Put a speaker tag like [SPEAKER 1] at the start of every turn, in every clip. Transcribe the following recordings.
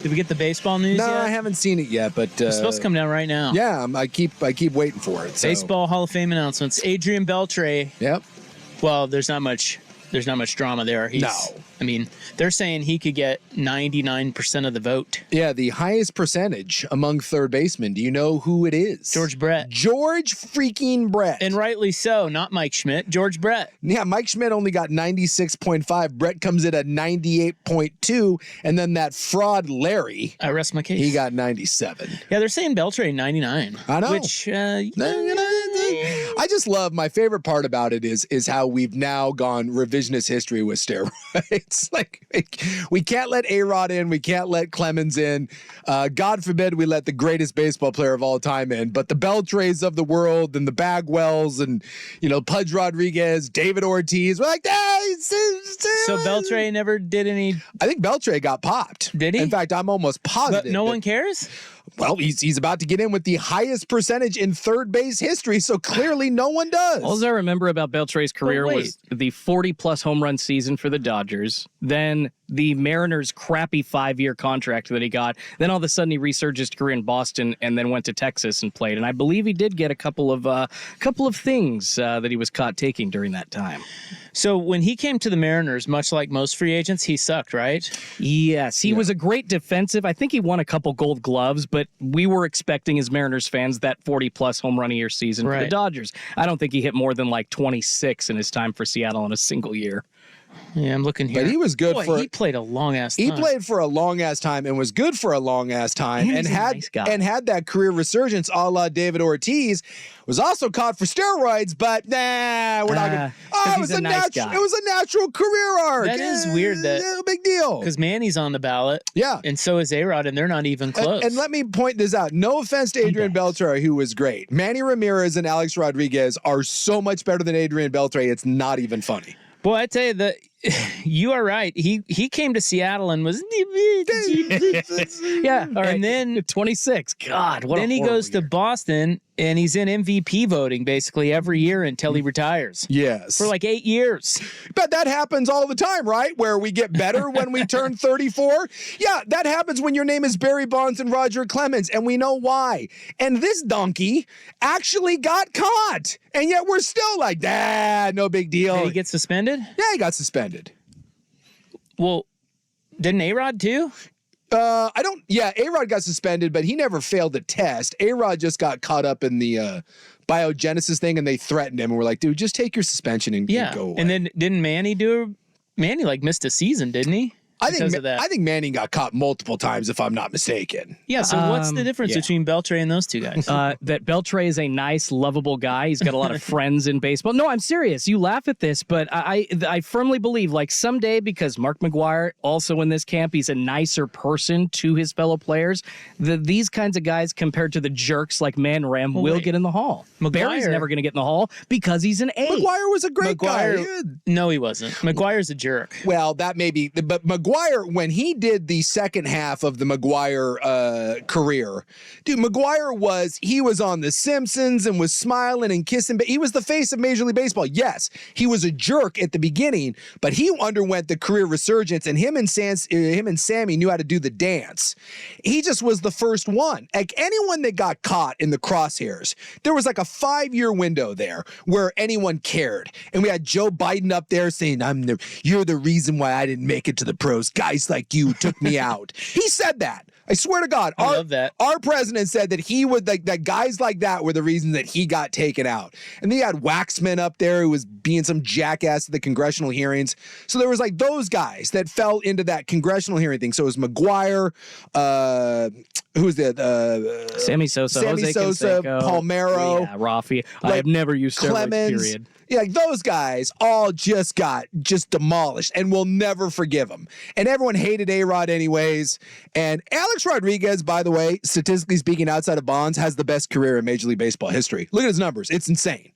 [SPEAKER 1] Did we get the baseball news yet?
[SPEAKER 2] No, I haven't seen it yet, but
[SPEAKER 1] It's supposed to come down right now.
[SPEAKER 2] Yeah, I keep waiting for it. So.
[SPEAKER 1] Baseball Hall of Fame announcements. Adrian Beltre.
[SPEAKER 2] Yep.
[SPEAKER 1] Well, there's not much drama there.
[SPEAKER 2] No.
[SPEAKER 1] I mean, they're saying he could get 99% of the vote.
[SPEAKER 2] Yeah, the highest percentage among third basemen. Do you know who it is?
[SPEAKER 1] George Brett.
[SPEAKER 2] George freaking Brett.
[SPEAKER 1] And rightly so, not Mike Schmidt. George Brett.
[SPEAKER 2] Yeah, Mike Schmidt only got 96.5. Brett comes in at 98.2. And then that fraud Larry.
[SPEAKER 1] I rest my case.
[SPEAKER 2] He got 97.
[SPEAKER 1] Yeah, they're saying Beltre 99.
[SPEAKER 2] I know.
[SPEAKER 1] Which,
[SPEAKER 2] I just love, my favorite part about it is how we've now gone revisionist history with steroids. Like, we can't let A-Rod in. We can't let Clemens in. God forbid we let the greatest baseball player of all time in. But the Beltres of the world and the Bagwells and, Pudge Rodriguez, David Ortiz, we're like,
[SPEAKER 1] so Beltre never did any.
[SPEAKER 2] I think Beltre got popped.
[SPEAKER 1] Did he?
[SPEAKER 2] In fact, I'm almost positive.
[SPEAKER 1] But no one cares?
[SPEAKER 2] Well, he's about to get in with the highest percentage in third base history, so clearly no one does.
[SPEAKER 3] All I remember about Beltre's career was the 40-plus home run season for the Dodgers, then the Mariners' crappy 5-year contract that he got, then all of a sudden he resurged his career in Boston and then went to Texas and played. And I believe he did get a couple of things that he was caught taking during that time.
[SPEAKER 1] So when he came to the Mariners, much like most free agents, he sucked, right?
[SPEAKER 3] Yes, he was a great defensive. I think he won a couple Gold Gloves, but we were expecting as Mariners fans that 40-plus home run a year season for the Dodgers. I don't think he hit more than like 26 in his time for Seattle in a single year.
[SPEAKER 1] Yeah, I'm looking here.
[SPEAKER 2] But he was good
[SPEAKER 1] he played a long-ass time.
[SPEAKER 2] He played for a long-ass time and was good for a long-ass time and had that career resurgence a la David Ortiz. Was also caught for steroids, but we're not going to. Oh, it was a natural career arc.
[SPEAKER 1] That is weird.
[SPEAKER 2] No big deal.
[SPEAKER 1] Because Manny's on the ballot.
[SPEAKER 2] Yeah.
[SPEAKER 1] And so is A-Rod, and they're not even close.
[SPEAKER 2] And let me point this out. No offense to Adrian Beltre, who was great. Manny Ramirez and Alex Rodriguez are so much better than Adrian Beltre, it's not even funny.
[SPEAKER 1] Boy, I tell you, you are right. He came to Seattle and was
[SPEAKER 3] yeah. All right.
[SPEAKER 1] And then
[SPEAKER 3] 26. God, what?
[SPEAKER 1] Then he goes to Boston and he's in MVP voting basically every year until he retires.
[SPEAKER 2] Yes,
[SPEAKER 1] for like 8 years.
[SPEAKER 2] But that happens all the time, right? Where we get better when we turn 34. Yeah, that happens when your name is Barry Bonds and Roger Clemens, and we know why. And this donkey actually got caught, and yet we're still like, no big deal.
[SPEAKER 1] Did he get suspended?
[SPEAKER 2] Yeah, he got suspended.
[SPEAKER 1] Well, didn't A-Rod too?
[SPEAKER 2] A-Rod got suspended, but he never failed a test. A-Rod just got caught up in the biogenesis thing, and they threatened him, and we're like, dude, just take your suspension and go away.
[SPEAKER 1] And then didn't Manny missed a season, didn't he?
[SPEAKER 2] I think Manning got caught multiple times, if I'm not mistaken.
[SPEAKER 1] Yeah, so what's the difference between Beltre and those two guys?
[SPEAKER 3] That Beltre is a nice, lovable guy. He's got a lot of friends in baseball. No, I'm serious. You laugh at this, but I firmly believe, like, someday, because Mark McGwire, also in this camp, he's a nicer person to his fellow players, these kinds of guys, compared to the jerks like Manram, will get in the Hall. Barry's never going to get in the Hall because he's an A.
[SPEAKER 2] McGwire was a great guy.
[SPEAKER 1] No, he wasn't. McGwire's a jerk.
[SPEAKER 2] Well, that may be, but McGwire, when he did the second half of the McGwire career, dude, McGwire was on The Simpsons and was smiling and kissing, but he was the face of Major League Baseball. Yes, he was a jerk at the beginning, but he underwent the career resurgence, and him and Sammy knew how to do the dance. He just was the first one. Like, anyone that got caught in the crosshairs, there was like a 5-year window there where anyone cared. And we had Joe Biden up there saying, you're the reason why I didn't make it to the pros. Guys like you took me out. He said that. I swear to God.
[SPEAKER 1] I love that.
[SPEAKER 2] Our president said that he would, that guys like that were the reason that he got taken out. And then you had Waxman up there who was being some jackass at the congressional hearings. So there was like those guys that fell into that congressional hearing thing. So it was McGwire, who was the
[SPEAKER 3] Sammy Sosa, Jose Canseco,
[SPEAKER 2] Palmeiro,
[SPEAKER 3] Rafi. I have never used steroids,
[SPEAKER 2] Clemens,
[SPEAKER 3] period.
[SPEAKER 2] Yeah, like those guys all just got demolished, and we'll never forgive them. And everyone hated A-Rod anyways. And Alex Rodriguez, by the way, statistically speaking, outside of Bonds, has the best career in Major League Baseball history. Look at his numbers. It's insane.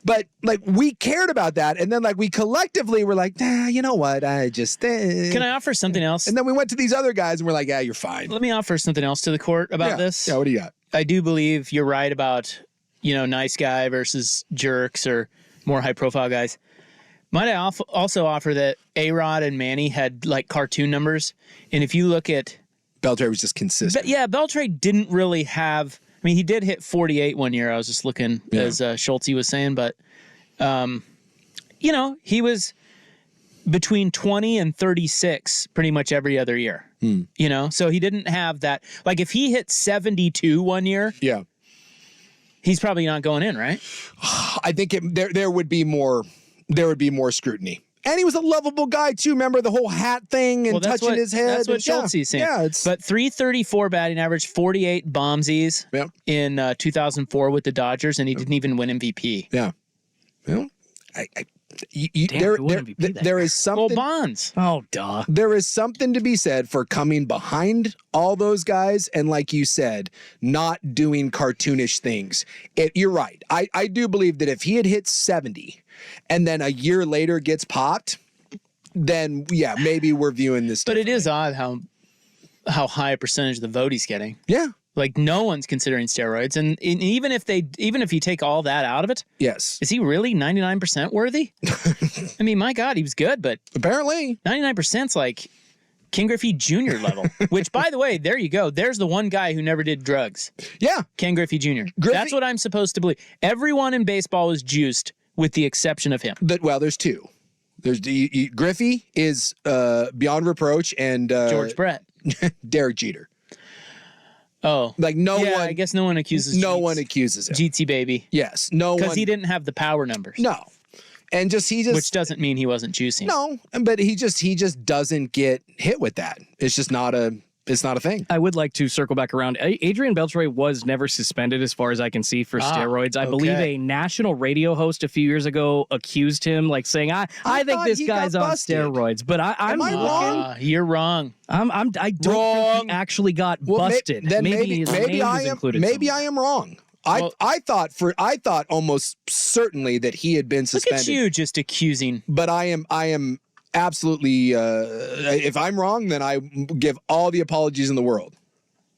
[SPEAKER 2] But, like, we cared about that, and then, like, we collectively were like, you know what, Can
[SPEAKER 1] I offer something else?
[SPEAKER 2] And then we went to these other guys, and we're like, you're fine.
[SPEAKER 1] Let me offer something else to the court about this.
[SPEAKER 2] Yeah, what do you got?
[SPEAKER 1] I do believe you're right about, nice guy versus jerks or more high-profile guys. Might I also offer that A-Rod and Manny had, like, cartoon numbers? And if you look at
[SPEAKER 2] Beltre was just consistent.
[SPEAKER 1] But yeah, Beltre didn't really have. I mean, he did hit 48 one year. I was just looking as Schulte was saying, but he was between 20 and 36 pretty much every other year. So he didn't have that. Like if he hit 72 one year, he's probably not going in, right?
[SPEAKER 2] I think there would be more scrutiny. And he was a lovable guy too. Remember the whole hat thing and touching his head.
[SPEAKER 1] That's what Schulte's saying.
[SPEAKER 2] Yeah,
[SPEAKER 1] but 334 batting average, 48 bombsies in 2004 with the Dodgers, and he didn't even win MVP.
[SPEAKER 2] Yeah. Well, there is something.
[SPEAKER 1] Well, Bonds.
[SPEAKER 3] Oh, duh.
[SPEAKER 2] There is something to be said for coming behind all those guys and, like you said, not doing cartoonish things. You're right. I do believe that if he had hit 70 and then a year later gets popped, then maybe we're viewing this.
[SPEAKER 1] But it is odd how high a percentage of the vote he's getting.
[SPEAKER 2] Yeah.
[SPEAKER 1] Like no one's considering steroids, and even if you take all that out of it, is he really 99% worthy? I mean, my God, he was good, but
[SPEAKER 2] apparently
[SPEAKER 1] 99%'s like Ken Griffey Jr. level. Which, by the way, there you go. There's the one guy who never did drugs.
[SPEAKER 2] Yeah,
[SPEAKER 1] Ken Griffey Jr. That's what I'm supposed to believe. Everyone in baseball was juiced, with the exception of him.
[SPEAKER 2] There's two. There's Griffey is beyond reproach, and
[SPEAKER 1] George Brett,
[SPEAKER 2] Derek Jeter.
[SPEAKER 1] Oh,
[SPEAKER 2] like no one.
[SPEAKER 1] I guess no one accuses.
[SPEAKER 2] No one accuses him.
[SPEAKER 1] Jeetsy baby.
[SPEAKER 2] Yes, no one.
[SPEAKER 1] Because he didn't have the power numbers.
[SPEAKER 2] No, and which
[SPEAKER 1] doesn't mean he wasn't juicing.
[SPEAKER 2] No, but he just doesn't get hit with that. It's just not a. It's not a thing.
[SPEAKER 3] I would like to circle back around. Adrian Beltre was never suspended, as far as I can see, for steroids. I believe a national radio host a few years ago accused him, like saying, "I think this guy's on steroids." But
[SPEAKER 2] Am I wrong?
[SPEAKER 1] You're wrong.
[SPEAKER 3] I don't think he actually got busted.
[SPEAKER 2] Then maybe
[SPEAKER 3] I am.
[SPEAKER 2] Maybe I am wrong. I thought almost certainly that he had been suspended.
[SPEAKER 1] Look at you just accusing.
[SPEAKER 2] But I am absolutely. If I'm wrong, then I give all the apologies in the world.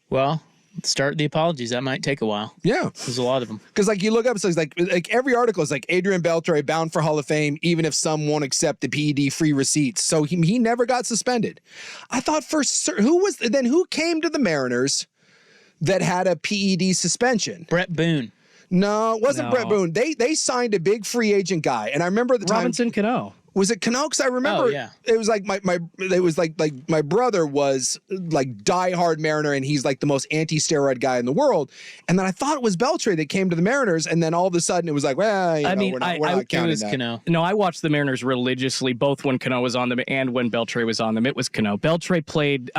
[SPEAKER 1] Well, start the apologies. That might take a while.
[SPEAKER 2] Yeah,
[SPEAKER 1] there's a lot of them.
[SPEAKER 2] Because like you look up, so it's like every article is like Adrian Beltre bound for Hall of Fame, even if some won't accept the PED free receipts. So he never got suspended. I thought who came to the Mariners that had a PED suspension?
[SPEAKER 1] Brett Boone.
[SPEAKER 2] No, it wasn't Brett Boone. They signed a big free agent guy, and I remember the time.
[SPEAKER 3] Robinson Cano.
[SPEAKER 2] Was it Cano? Because I remember it was like my brother was like diehard Mariner, and he's like the most anti-steroid guy in the world. And then I thought it was Beltre that came to the Mariners, and then all of a sudden it was like, well, we're not counting that.
[SPEAKER 1] Cano.
[SPEAKER 3] No, I watched the Mariners religiously, both when Cano was on them and when Beltre was on them. It was Cano. Beltre played.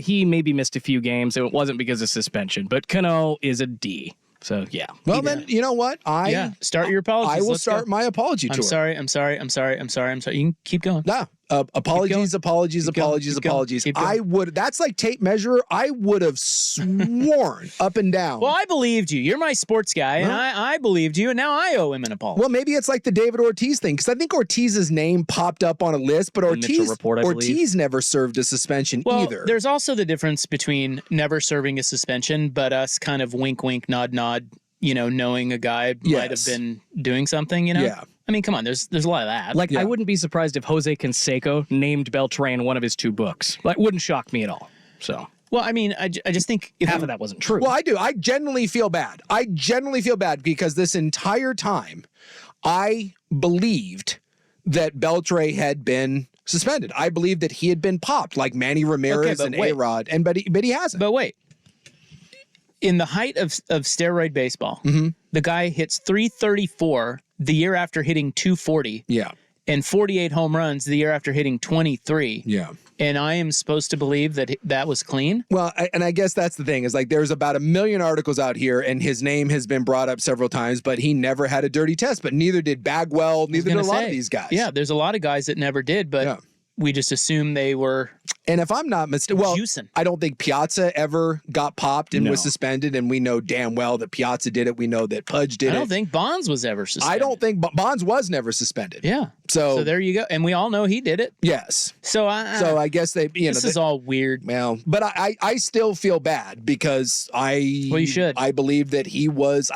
[SPEAKER 3] He maybe missed a few games. It wasn't because of suspension, but Cano is a D. So, yeah.
[SPEAKER 2] Well, then, you know what?
[SPEAKER 1] Start your apologies.
[SPEAKER 2] I will start my apology tour.
[SPEAKER 1] I'm sorry. You can keep going.
[SPEAKER 2] Nah. Apologies. I would, that's like tape measure. I would have sworn up and down.
[SPEAKER 1] Well, I believed you. You're my sports guy, and I believed you, and now I owe him an apology.
[SPEAKER 2] Well, maybe it's like the David Ortiz thing, because I think Ortiz's name popped up on a list, but Ortiz never served a suspension either.
[SPEAKER 1] There's also the difference between never serving a suspension, but us kind of wink, wink, nod, nod, knowing a guy might have been doing something,
[SPEAKER 2] Yeah.
[SPEAKER 1] I mean, come on, there's a lot of that.
[SPEAKER 3] I wouldn't be surprised if Jose Canseco named Beltre in one of his 2 books. That wouldn't shock me at all. So,
[SPEAKER 1] well, I mean, I just think
[SPEAKER 3] half of that wasn't true.
[SPEAKER 2] Well, I do. I genuinely feel bad. Because this entire time I believed that Beltre had been suspended. I believed that he had been popped like Manny Ramirez and A-Rod, but he hasn't.
[SPEAKER 1] But wait. In the height of steroid baseball, the guy hits 334 the year after hitting 240.
[SPEAKER 2] Yeah.
[SPEAKER 1] And 48 home runs the year after hitting 23.
[SPEAKER 2] Yeah.
[SPEAKER 1] And I am supposed to believe that was clean?
[SPEAKER 2] Well, and I guess that's the thing is like there's about 1 million articles out here and his name has been brought up several times, but he never had a dirty test. But neither did Bagwell, neither did a lot of these guys.
[SPEAKER 1] Yeah, there's a lot of guys that never did, but we just assume they were.
[SPEAKER 2] And if I'm not mistaken,
[SPEAKER 1] juicing.
[SPEAKER 2] I don't think Piazza ever got popped and was suspended, and we know damn well that Piazza did it. We know that Pudge did it.
[SPEAKER 1] I don't think Bonds was ever suspended.
[SPEAKER 2] I don't think Bonds was never suspended.
[SPEAKER 1] Yeah.
[SPEAKER 2] So
[SPEAKER 1] there you go. And we all know he did it.
[SPEAKER 2] Yes.
[SPEAKER 1] So
[SPEAKER 2] I guess
[SPEAKER 1] this is all weird.
[SPEAKER 2] Well, but I still feel bad because
[SPEAKER 1] you should.
[SPEAKER 2] I believe that he was.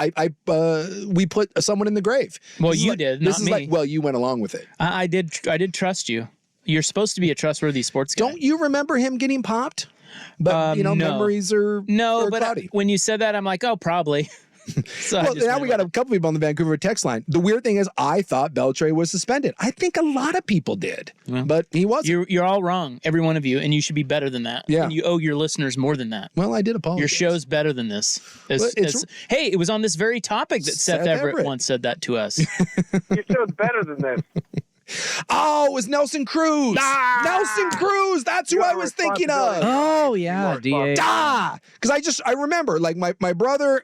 [SPEAKER 2] We put someone in the grave.
[SPEAKER 1] Well, you did. Not me.
[SPEAKER 2] You went along with it.
[SPEAKER 1] I did trust you. You're supposed to be a trustworthy sports guy.
[SPEAKER 2] Don't you remember him getting popped? But
[SPEAKER 1] No.
[SPEAKER 2] memories are
[SPEAKER 1] but
[SPEAKER 2] cloudy.
[SPEAKER 1] when you said that, I'm like, oh, probably. So
[SPEAKER 2] Well, now we got a couple people on the Vancouver text line. The weird thing is, I thought Beltre was suspended. I think a lot of people did, but he wasn't.
[SPEAKER 1] You're all wrong, every one of you, and you should be better than that.
[SPEAKER 2] Yeah.
[SPEAKER 1] And you owe your listeners more than that.
[SPEAKER 2] Well, I did apologize.
[SPEAKER 1] Your show's better than this. Hey, it was on this very topic that Seth Everett once said that to us.
[SPEAKER 4] Your show's better than this.
[SPEAKER 2] Oh, it was Nelson Cruz. Nelson Cruz. That's who I was thinking of.
[SPEAKER 3] Oh, yeah. DA.
[SPEAKER 2] Because I remember, like, my brother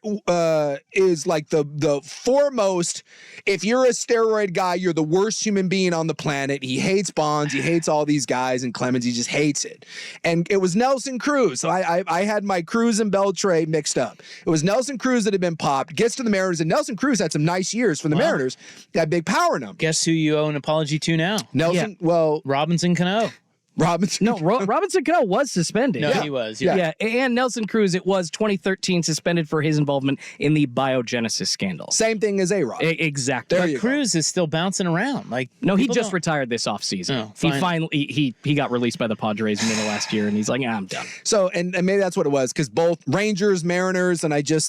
[SPEAKER 2] is like the foremost. If you're a steroid guy, you're the worst human being on the planet. He hates Bonds. He hates all these guys, and Clemens, he just hates it. And it was Nelson Cruz. So I had my Cruz and Beltre mixed up. It was Nelson Cruz that had been popped, gets to the Mariners, and Nelson Cruz had some nice years for the Mariners. Got big power numbers.
[SPEAKER 1] Guess who you owe an apology to now?
[SPEAKER 2] Nelson, well,
[SPEAKER 1] Robinson Cano.
[SPEAKER 2] Robinson.
[SPEAKER 3] No, Robinson Cano was suspended.
[SPEAKER 1] No, he was.
[SPEAKER 3] Yeah, and Nelson Cruz, it was 2013 suspended for his involvement in the biogenesis scandal.
[SPEAKER 2] Same thing as A-Rod.
[SPEAKER 3] Exactly.
[SPEAKER 2] There
[SPEAKER 1] But
[SPEAKER 2] you
[SPEAKER 1] Cruz is still bouncing around. Like,
[SPEAKER 3] No, he
[SPEAKER 1] people
[SPEAKER 3] just
[SPEAKER 1] don't-
[SPEAKER 3] retired this offseason.
[SPEAKER 1] Oh,
[SPEAKER 3] He
[SPEAKER 1] fine.
[SPEAKER 3] finally he got released by the Padres in the last year, and he's like, I'm done.
[SPEAKER 2] So, and maybe that's what it was, because both Rangers, Mariners, and I took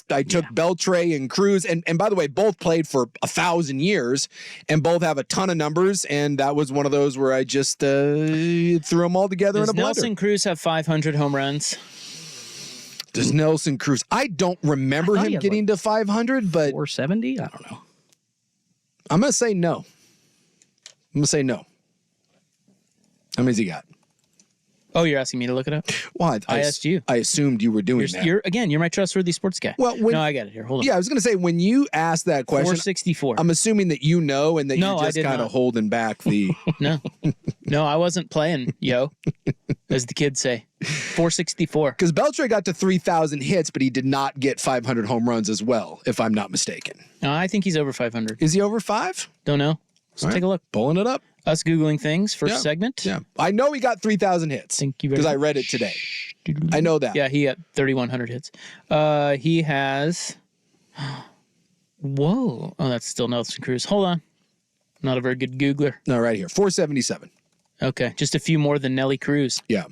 [SPEAKER 2] Beltre and Cruz, and by the way, both played for 1,000 years, and both have a ton of numbers, and that was one of those where I just threw them all together in a blender.
[SPEAKER 1] Does Nelson Cruz have 500 home runs?
[SPEAKER 2] Does Nelson Cruz? I don't remember
[SPEAKER 3] I thought he
[SPEAKER 2] him
[SPEAKER 3] had,
[SPEAKER 2] getting to 500, but
[SPEAKER 3] 470? I don't know.
[SPEAKER 2] I'm going to say no. I'm going to say no. How many's he got?
[SPEAKER 1] Oh, you're asking me to look it up?
[SPEAKER 2] Well, I
[SPEAKER 1] asked you.
[SPEAKER 2] I assumed you were doing that.
[SPEAKER 1] You're my trustworthy sports guy.
[SPEAKER 2] Well,
[SPEAKER 1] no, I got it here. Hold on.
[SPEAKER 2] Yeah, I was going to say, when you asked that question,
[SPEAKER 1] 464.
[SPEAKER 2] I'm assuming that you know and that
[SPEAKER 1] No,
[SPEAKER 2] you're
[SPEAKER 1] I
[SPEAKER 2] just
[SPEAKER 1] did
[SPEAKER 2] kind of
[SPEAKER 1] not.
[SPEAKER 2] holding back the...
[SPEAKER 1] No, I wasn't playing, yo, as the kids say. 464.
[SPEAKER 2] Because Beltre got to 3,000 hits, but he did not get 500 home runs as well, if I'm not mistaken.
[SPEAKER 1] No, I think he's over 500.
[SPEAKER 2] Is he over 5?
[SPEAKER 1] Don't know. Let's
[SPEAKER 2] All
[SPEAKER 1] take
[SPEAKER 2] right.
[SPEAKER 1] a look.
[SPEAKER 2] Pulling it up.
[SPEAKER 1] Us Googling things, first segment.
[SPEAKER 2] Yeah. I know he got 3,000 hits.
[SPEAKER 1] Thank you very
[SPEAKER 2] Because I
[SPEAKER 1] much.
[SPEAKER 2] read it today. I know that.
[SPEAKER 1] Yeah, he got 3,100 hits. He has... Whoa. Oh, that's still Nelson Cruz. Hold on. Not a very good Googler.
[SPEAKER 2] No, right here. 477.
[SPEAKER 1] Okay, just a few more than Nelly Cruz.
[SPEAKER 2] Yeah.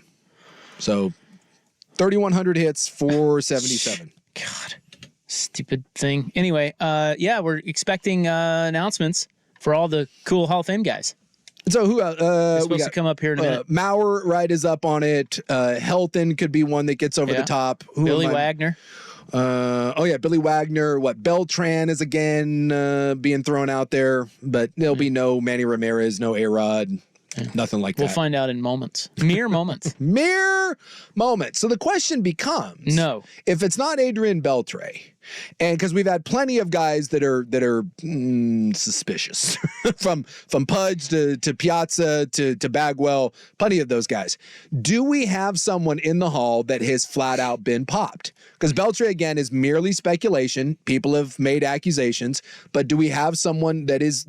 [SPEAKER 2] So 3,100 hits, 477.
[SPEAKER 1] God, stupid thing. Anyway, yeah, we're expecting announcements for all the cool Hall of Fame guys.
[SPEAKER 2] So who
[SPEAKER 1] They're
[SPEAKER 2] we
[SPEAKER 1] supposed
[SPEAKER 2] got?
[SPEAKER 1] to come up here in a minute.
[SPEAKER 2] Maurer, right, is up on it. Helton could be one that gets over the top. Who
[SPEAKER 1] Billy
[SPEAKER 2] am I-
[SPEAKER 1] Wagner.
[SPEAKER 2] Billy Wagner. What, Beltran is again being thrown out there, but there'll be no Manny Ramirez, no A-Rod, nothing like
[SPEAKER 1] We'll
[SPEAKER 2] that.
[SPEAKER 1] find out in moments. Mere moments.
[SPEAKER 2] Mere moment. So the question becomes,
[SPEAKER 1] No.
[SPEAKER 2] if it's not Adrian Beltre, and because we've had plenty of guys that are suspicious, from Pudge to Piazza to Bagwell, plenty of those guys. Do we have someone in the Hall that has flat out been popped? Because Beltre, again, is merely speculation. People have made accusations, but do we have someone that is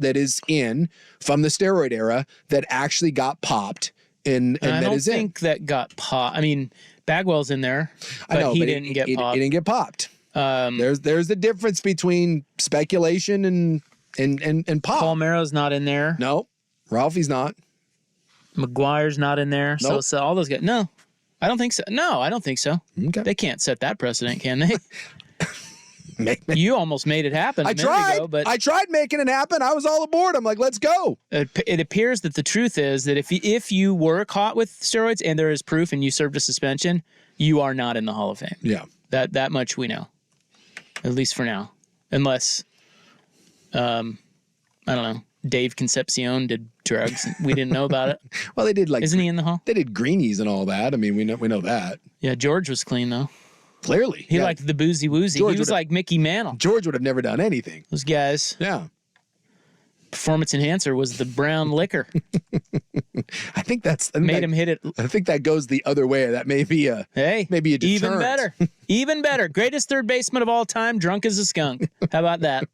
[SPEAKER 2] in from the steroid era that actually got popped? And
[SPEAKER 1] I
[SPEAKER 2] that
[SPEAKER 1] don't
[SPEAKER 2] is in?
[SPEAKER 1] think that got popped. I mean, Bagwell's in there, but
[SPEAKER 2] I know,
[SPEAKER 1] he
[SPEAKER 2] but
[SPEAKER 1] didn't get popped.
[SPEAKER 2] He didn't get popped. There's the difference between speculation and pop.
[SPEAKER 1] Palmero's not in there.
[SPEAKER 2] No, Ralphie's not.
[SPEAKER 1] McGuire's not in there.
[SPEAKER 2] Nope.
[SPEAKER 1] So all those guys. No, I don't think so. No, I don't think so.
[SPEAKER 2] Okay.
[SPEAKER 1] They can't set that precedent, can they? You almost made it happen.
[SPEAKER 2] I tried. I tried making it happen. I was all aboard. I'm like, let's go.
[SPEAKER 1] It appears that the truth is that if you were caught with steroids and there is proof and you served a suspension, you are not in the Hall of Fame.
[SPEAKER 2] Yeah.
[SPEAKER 1] That much we know, at least for now, unless, I don't know, Dave Concepcion did drugs. We didn't know about it.
[SPEAKER 2] Well, they did
[SPEAKER 1] Isn't he in the Hall?
[SPEAKER 2] They did greenies and all that. I mean, we know that.
[SPEAKER 1] Yeah, George was clean though.
[SPEAKER 2] Clearly.
[SPEAKER 1] He liked the boozy woozy.
[SPEAKER 2] George
[SPEAKER 1] He was
[SPEAKER 2] would've-
[SPEAKER 1] like Mickey Mantle.
[SPEAKER 2] George would have never done anything.
[SPEAKER 1] Those guys.
[SPEAKER 2] Yeah.
[SPEAKER 1] Performance enhancer was the brown liquor.
[SPEAKER 2] I think that's
[SPEAKER 1] Made him hit it.
[SPEAKER 2] I think that goes the other way. That may be a
[SPEAKER 1] Hey,
[SPEAKER 2] even
[SPEAKER 1] better. Even better. Greatest third baseman of all time, drunk as a skunk. How about that?